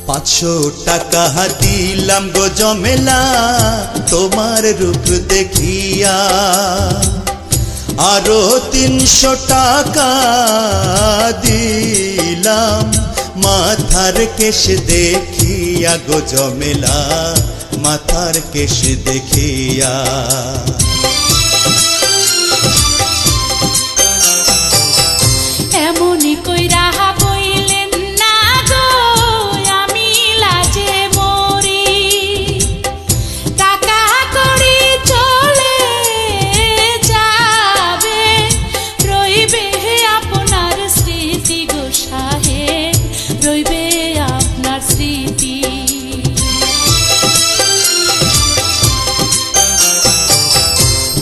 500 টাকা দিলাম গো জমেলা তোমার রূপ দেখিয়া, আরো 300 টাকা দিলাম মাথার কেশ দেখিয়া গো জমেলা মাথার কেশ দেখিয়া। এমনি কইরা বইলেন না গো আমি লাজে মরি, টাকা কড়ি চলে যাবে রইবে আপনার স্মৃতি গো সাহেব, রইবে আপনার স্মৃতি।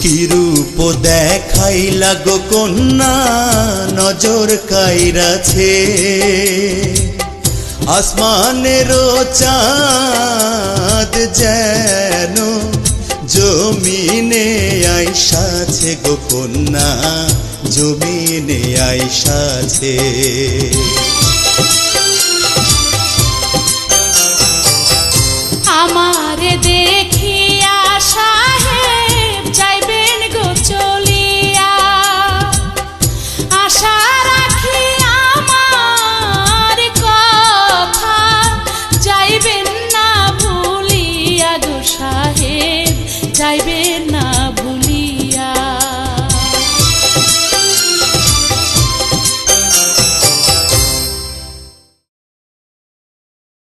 কি রূপ দেখাইলা গো কন্যা নজর কাইরাছে, আসমানেরও চাঁদ যেন জমিনে আইসাছে গো কন্যা জমিনে আইসাছে। আমারে দেখিয়া